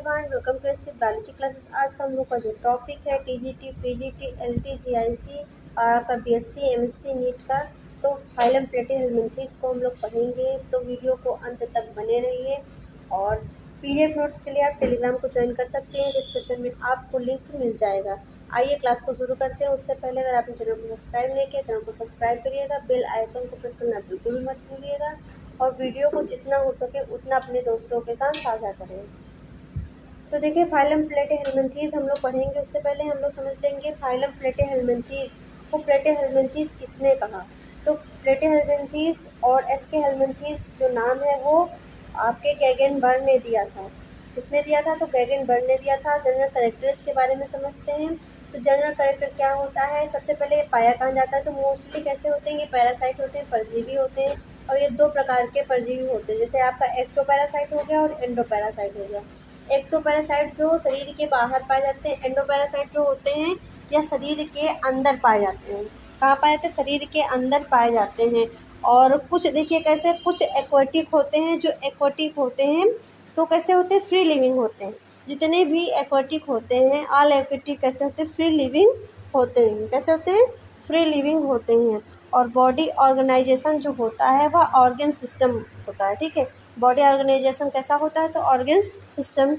Everyone, welcome to speed biology classes. आज का हम लोग का जो टॉपिक है टीजीटी, पीजीटी, एलटी, जीआईसी और आपका बीएससी, एमएससी नीट का, तो फाइलम प्लेटिहेल्मिन्थेस को हम लोग पढ़ेंगे। तो वीडियो को अंत तक बने रहिए। और पीडीएफ नोट्स के लिए आप टेलीग्राम को ज्वाइन कर सकते हैं, डिस्क्रिप्शन में आपको लिंक मिल जाएगा। आइए क्लास को शुरू करते हैं। उससे पहले अगर आपने चैनल को सब्सक्राइब नहीं किया, चैनल को सब्सक्राइब करिएगा, बेल आइकन को प्रेस करना बिल्कुल भी मत भूलिएगा और वीडियो को जितना हो सके उतना अपने दोस्तों के साथ साझा करें। तो देखिए, फाइलम प्लेटिहेल्मिन्थेस हम लोग पढ़ेंगे। उससे पहले हम लोग समझ लेंगे फाइलम प्लेटिहेल्मिन्थेस को प्लेटिहेल्मिन्थेस किसने कहा। तो प्लेटिहेल्मिन्थेस और एसके हेल्मिन्थेस जो नाम है वो आपके गैगेनबर्ग ने दिया था। किसने दिया था? तो गैगेनबर्ग ने दिया था। जनरल कैरेक्टर्स के बारे में समझते हैं। तो जनरल कैरेक्टर क्या होता है? सबसे पहले पाया कहाँ जाता है? तो मोस्टली कैसे होते हैं? ये पैरासाइट होते हैं, परजीवी होते हैं। और ये दो प्रकार के परजीवी होते हैं, जैसे आपका एक्टोपैरासाइट हो गया और एंडोपैरासाइट हो गया। एक्टोपैरासाइट जो शरीर के बाहर पाए जाते हैं, एंडोपैरासाइट जो होते हैं या शरीर के अंदर पाए जाते हैं। कहाँ पाए जाते हैं? शरीर के अंदर पाए जाते हैं। और कुछ देखिए कैसे, कुछ एक्वाटिक होते हैं। जो एक्वाटिक होते हैं तो कैसे होते हैं? फ्री लिविंग होते हैं। जितने भी एक्वाटिक होते हैं, ऑल एक्वाटिक कैसे होते हैं? फ्री लिविंग होते हैं। कैसे होते हैं? फ्री लिविंग होते हैं। और बॉडी ऑर्गेनाइजेशन जो होता है वह ऑर्गन सिस्टम होता है। ठीक है, बॉडी ऑर्गेनाइजेशन कैसा होता है? तो ऑर्गन सिस्टम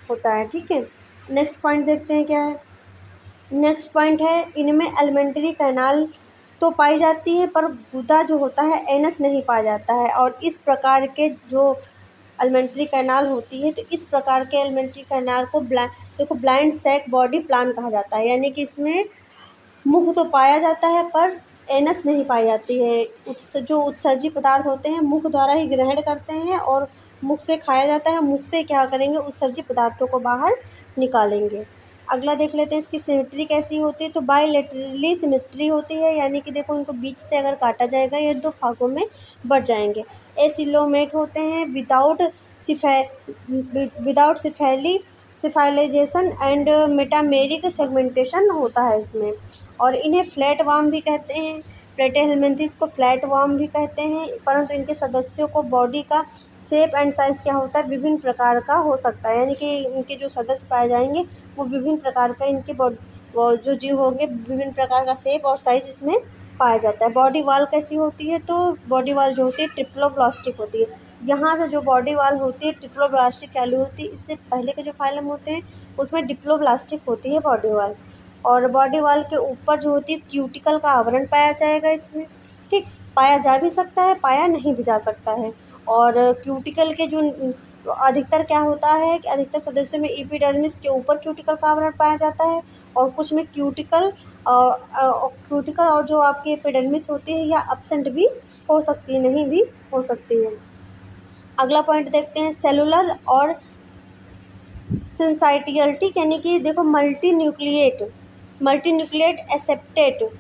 होता है। ठीक है, नेक्स्ट पॉइंट देखते हैं क्या है। नेक्स्ट पॉइंट है, इनमें एलिमेंट्री कैनाल तो पाई जाती है पर गुदा जो होता है एनस नहीं पाया जाता है। और इस प्रकार के जो एलिमेंट्री कैनाल होती है, तो इस प्रकार के एलिमेंट्री कैनाल को ब्लाइंड सैक बॉडी प्लान कहा जाता है। यानी कि इसमें मुख तो पाया जाता है पर एनस नहीं पाई जाती है। जो उत्सर्जी पदार्थ होते हैं मुख द्वारा ही ग्रहण करते हैं और मुख से खाया जाता है। मुख से क्या करेंगे? उत्सर्जी पदार्थों को बाहर निकालेंगे। अगला देख लेते हैं, इसकी सिमेट्री कैसी होती है। तो बायलैटरली सिमेट्री होती है, यानी कि देखो इनको बीच से अगर काटा जाएगा ये दो भागों में बढ़ जाएंगे। एसिलोमेट होते हैं विदाउट सिफाइलाइजेशन एंड मेटामेरिक सेगमेंटेशन होता है इसमें। और इन्हें फ्लैट वार्म भी कहते हैं। प्लेटिहेल्मिन्थेस को फ्लैट वार्म भी कहते हैं, परंतु इनके सदस्यों को बॉडी का शेप एंड साइज क्या होता है? विभिन्न प्रकार का हो सकता है। यानी कि इनके जो सदस्य पाए जाएंगे वो विभिन्न प्रकार का, इनके वो जो जीव होंगे विभिन्न प्रकार का शेप और साइज इसमें पाया जाता है। बॉडी वॉल कैसी होती है? तो बॉडी वॉल जो होती है ट्रिप्लोब्लास्टिक होती है। यहाँ से जो बॉडी वॉल होती है ट्रिप्लोब्लास्टिक कैलू होती है। इससे पहले के जो फाइलम होते हैं उसमें डिप्लोब्लास्टिक होती है बॉडी वॉल। और बॉडी वॉल के ऊपर जो होती है क्यूटिकल का आवरण पाया जाएगा इसमें। ठीक, पाया जा भी सकता है, पाया नहीं भी जा सकता है। और क्यूटिकल के जो अधिकतर क्या होता है कि अधिकतर सदस्यों में एपिडर्मिस के ऊपर क्यूटिकल का आवरण पाया जाता है और कुछ में क्यूटिकल और जो आपकी एपिडर्मिस होती है या एब्सेंट भी हो सकती है, नहीं भी हो सकती है। अगला पॉइंट देखते हैं, सेलुलर और सिंसाइटियल। ठीक, यानी कि देखो मल्टी न्यूक्लिएट एसेप्टेट।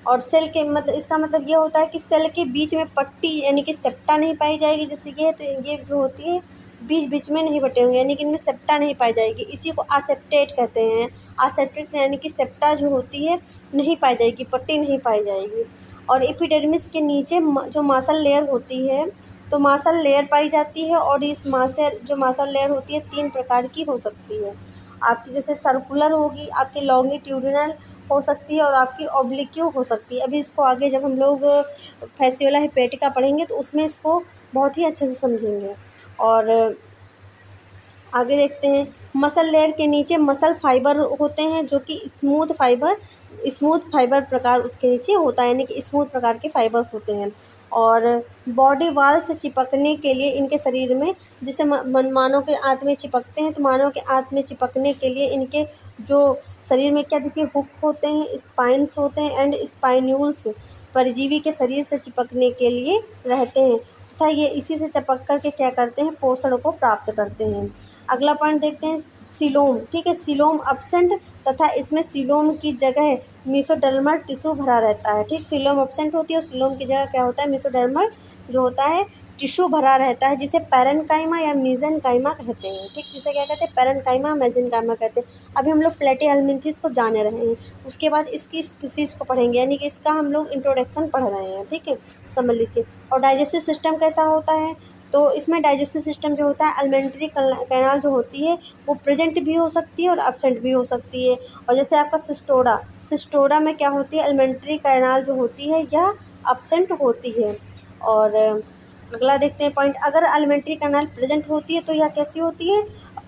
और सेल के मतलब इसका मतलब ये होता है कि सेल के बीच में पट्टी यानी कि सेप्टा नहीं पाई जाएगी। जैसे कि तो ये जो होती है बीच बीच में नहीं बटे होंगे, यानी कि इनमें सेप्टा नहीं पाई जाएगी। इसी को आसेप्टेट कहते हैं। आसेप्टेट यानी कि सेप्टा जो होती है नहीं पाई जाएगी, पट्टी नहीं पाई जाएगी। और एपिडर्मिस के नीचे जो मासल लेयर होती है, तो मासल लेयर पाई जाती है। और इस मासल लेयर होती है 3 प्रकार की हो सकती है आपकी, जैसे सर्कुलर होगी, आपकी लॉन्गिट्यूडिनल हो सकती है और आपकी ऑब्लिक्यू हो सकती है। अभी इसको आगे जब हम लोग फैसियोला हेपेटिका पढ़ेंगे तो उसमें इसको बहुत ही अच्छे से समझेंगे। और आगे देखते हैं, मसल लेयर के नीचे मसल फाइबर होते हैं जो कि स्मूथ फाइबर प्रकार उसके नीचे होता है, यानी कि स्मूथ प्रकार के फाइबर होते हैं। और बॉडी वॉल से चिपकने के लिए इनके शरीर में, जैसे मानव के आंत में चिपकते हैं, तो मानव के आंत में चिपकने के लिए इनके जो शरीर में क्या देखिए हुक होते हैं, स्पाइन्स होते हैं एंड स्पाइन्यूल्स परजीवी के शरीर से चिपकने के लिए रहते हैं तथा ये इसी से चिपक कर के क्या करते हैं? पोषण को प्राप्त करते हैं। अगला पॉइंट देखते हैं, सीलोम। ठीक है, सीलोम एब्सेंट तथा इसमें सीलोम की जगह मेसोडर्मल टिश्यू भरा रहता है। ठीक, सीलोम एब्सेंट होती है और सीलोम की जगह क्या होता है? मेसोडर्मल जो होता है टिश्यू भरा रहता है, जिसे पैरेन्काइमा या मेसेनकाइमा कहते हैं। ठीक, जिसे क्या कहते हैं? पैरेन्काइमा, मेसेनकाइमा कहते हैं। अभी हम लोग प्लेटिहेल्मिन्थेस को जाने रहे हैं, उसके बाद इसकी स्पीसीज को पढ़ेंगे, यानी कि इसका हम लोग इंट्रोडक्शन पढ़ रहे हैं। ठीक है, समझ लीजिए। और डाइजेस्टिव सिस्टम कैसा होता है? तो इसमें डाइजेस्टिव सिस्टम जो होता है, एलिमेंट्री कैनाल जो होती है वो प्रेजेंट भी हो सकती है और एब्सेंट भी हो सकती है। और जैसे आपका सिस्टोडा में क्या होती है, एलिमेंट्री कैनाल जो होती है यह एब्सेंट होती है। और अगला देखते हैं पॉइंट, अगर एलिमेंट्री कैनाल प्रेजेंट होती है तो यह कैसी होती है,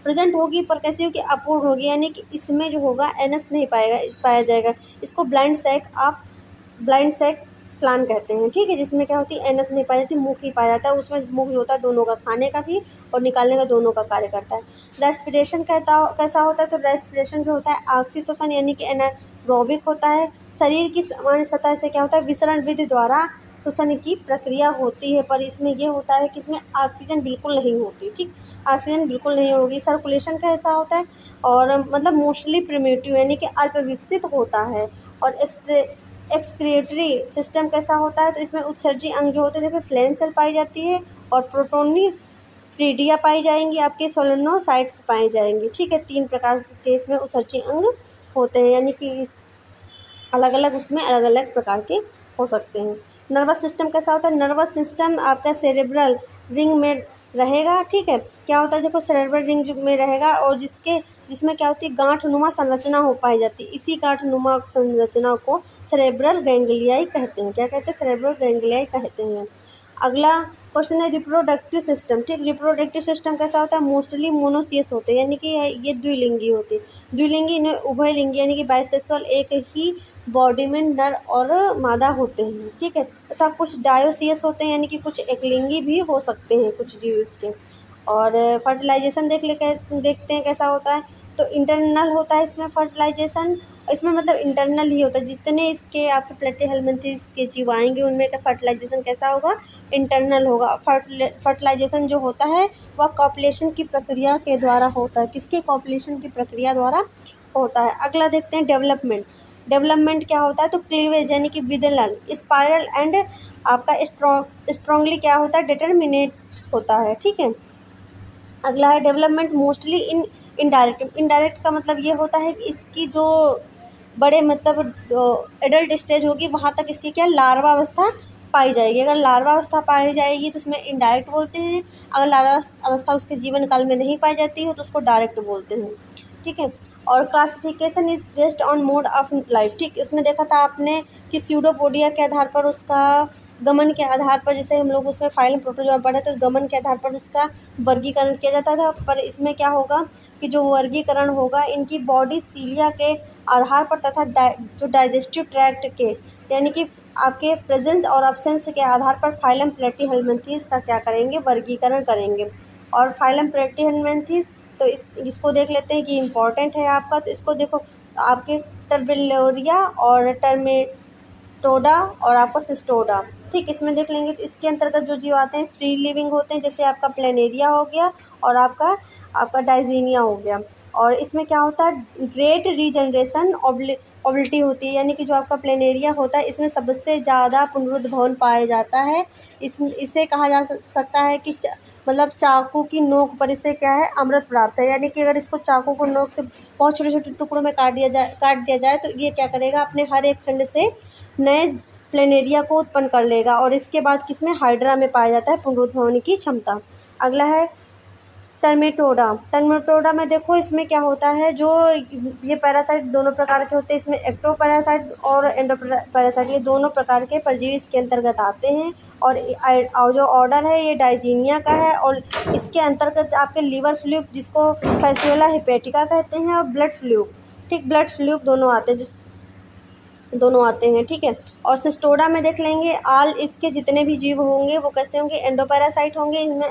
प्रेजेंट होगी पर कैसी होगी, अपूर्ण होगी, यानी कि इसमें जो होगा एनएस नहीं पाया जाएगा। इसको ब्लाइंड सैक प्लान कहते हैं, ठीक है, जिसमें क्या होती है एनएस नहीं पाई जाती, मुख ही पाया जाता है। उसमें मुख होता है दोनों का, खाने का भी और निकालने का, दोनों का कार्य करता है। रेस्पिरेशन कैसा होता है, तो रेस्पिरेशन जो होता है ऑक्सीजन यानी कि एनारोबिक होता है। शरीर की सामान्य सतह से क्या होता है, विसरण विधि द्वारा श्वसन की प्रक्रिया होती है, पर इसमें ये होता है कि इसमें ऑक्सीजन बिल्कुल नहीं होती, ठीक, ऑक्सीजन बिल्कुल नहीं होगी। सर्कुलेशन कैसा होता है, और मतलब मोस्टली प्रिमिटिव यानी कि अल्प विकसित होता है। और एक्सक्रिएटरी सिस्टम कैसा होता है, तो इसमें उत्सर्जी अंग जो होते हैं, देखो फ्लेम सेल पाई जाती है और प्रोटोनी फ्रीडिया पाई जाएंगी, आपके सोलेनोसाइट्स पाई जाएंगी, ठीक है। 3 प्रकार के इसमें उत्सर्जी अंग होते हैं, यानी कि अलग अलग उसमें अलग अलग प्रकार के हो सकते हैं। नर्वस सिस्टम कैसा होता है, नर्वस सिस्टम आपका सेरेब्रल रिंग में रहेगा, ठीक है। क्या होता है, देखो सेरेब्रल रिंग में रहेगा और जिसमें क्या होती है, गांठ-नुमा संरचना हो पाई जाती है। इसी गांठ-नुमा संरचना को सेरेब्रल गैंग्लियाई कहते हैं। क्या कहते हैं, सेरेब्रल गैंग्लियाई कहते हैं। अगला क्वेश्चन है रिप्रोडक्टिव सिस्टम, ठीक। रिप्रोडक्टिव सिस्टम कैसा होता है, मोस्टली मोनोसियस होते हैं, यानी कि ये द्विलिंगी होते हैं। द्विलिंगी उभयलिंगी यानी कि बाइसेक्सुअल, एक ही बॉडी में नर और मादा होते हैं, ठीक है। तथा कुछ डायोसियस होते हैं, यानी कि कुछ एकलिंगी भी हो सकते हैं कुछ जीव इसके। और फर्टिलाइजेशन देखते हैं कैसा होता है, तो इंटरनल होता है इसमें फर्टिलाइजेशन। इसमें मतलब इंटरनल ही होता है, जितने इसके आपके प्लेटिहेल्मिन्थेस के जीव आएंगे उनमें का फर्टिलाइजेशन कैसा होगा, इंटरनल होगा। फर्टिलाइजेशन जो होता है वह कॉपुलेशन की प्रक्रिया के द्वारा होता है, किसके, कॉपुलेशन की प्रक्रिया द्वारा होता है। अगला देखते हैं डेवलपमेंट क्या होता है, तो क्लीवेज यानी कि विदलन, स्पाइरल एंड आपका स्ट्रॉन्गली क्या होता है, डिटर्मिनेट होता है, ठीक है। अगला है डेवलपमेंट मोस्टली इनडायरेक्ट का मतलब ये होता है कि इसकी जो बड़े मतलब एडल्ट स्टेज होगी वहाँ तक इसकी क्या लार्वा अवस्था पाई जाएगी। अगर लार्वा अवस्था पाई जाएगी तो उसमें इनडायरेक्ट बोलते हैं, अगर लार्वा अवस्था उसके जीवन काल में नहीं पाई जाती है तो उसको डायरेक्ट बोलते हैं, ठीक है। और classification is based on mode of life, ठीक। उसमें देखा था आपने कि स्यूडोपोडिया के आधार पर, उसका गमन के आधार पर, जैसे हम लोग उसमें फाइलम प्रोटोजोआ पढ़े तो गमन के आधार पर उसका वर्गीकरण किया जाता था। पर इसमें क्या होगा कि जो वर्गीकरण होगा इनकी बॉडी सीलिया के आधार पर तथा जो डाइजेस्टिव ट्रैक्ट के यानी कि आपके प्रेजेंस और अब्सेंस के आधार पर फाइलम प्लेटिहेल्मिन्थेस का क्या करेंगे, वर्गीकरण करेंगे। और फाइलम प्लेटिहेल्मिन्थेस तो इसको देख लेते हैं कि इम्पॉर्टेंट है आपका, तो इसको देखो आपके टर्बेलोरिया और टर्मेटोडा और आपका सिस्टोडा, ठीक। इसमें देख लेंगे तो इसके अंतर्गत जो जीव आते हैं फ्री लिविंग होते हैं, जैसे आपका प्लेनेरिया हो गया और आपका डाइजीनिया हो गया। और इसमें क्या होता है, ग्रेट रीजनरेशन ओबिलिटी होती है, यानी कि जो आपका प्लेनेरिया होता है इसमें सबसे ज़्यादा पुनरुद्भवन पाया जाता है। इसे कहा जा सकता है कि मतलब चाकू की नोक पर इसे क्या है, अमृत प्राप्त है, यानी कि अगर इसको चाकू को नोक से बहुत छोटे छोटे टुकड़ों में काट दिया जाए तो ये क्या करेगा, अपने हर एक खंड से नए प्लेनेरिया को उत्पन्न कर लेगा। और इसके बाद किसमें, हाइड्रा में पाया जाता है पुनरुद्भवन की क्षमता। अगला है टर्मेटोडा में देखो इसमें क्या होता है, जो ये पैरासाइट दोनों प्रकार के होते हैं, इसमें एक्टो पैरासाइट और एंडो पैरासाइट, ये दोनों प्रकार के परजीवी इसके अंतर्गत आते हैं। और जो ऑर्डर है ये डाइजीनिया का है, और इसके अंतर्गत आपके लीवर फ्लूक जिसको फैसियोला हेपेटिका कहते हैं, और ब्लड फ्लूक, ठीक, ब्लड फ्लूक दोनों आते हैं, ठीक है। और सिस्टोडा में देख लेंगे इसके जितने भी जीव होंगे वो कैसे होंगे, एंडोपैरासाइट होंगे। इसमें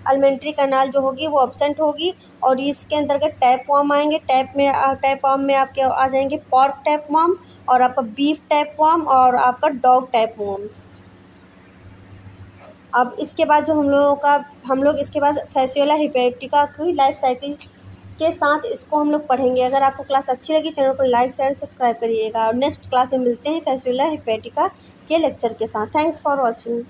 एलिमेंट्री कैनाल जो होगी वो एब्सेंट होगी, और इसके अंतर्गत टैपवॉर्म आएंगे। टैपवॉर्म में आपके आ जाएंगे पॉर्क टैपवॉर्म और आपका बीफ टैपवॉर्म और आपका डॉग टैपवॉर्म। अब इसके बाद जो हम लोग इसके बाद फैसियोला हेपेटिका की लाइफ साइकिल के साथ इसको हम लोग पढ़ेंगे। अगर आपको क्लास अच्छी लगी चैनल को लाइक शेयर सब्सक्राइब करिएगा, और नेक्स्ट क्लास में मिलते हैं फैसियोला हेपेटिका के लेक्चर के साथ। Thanks for watching.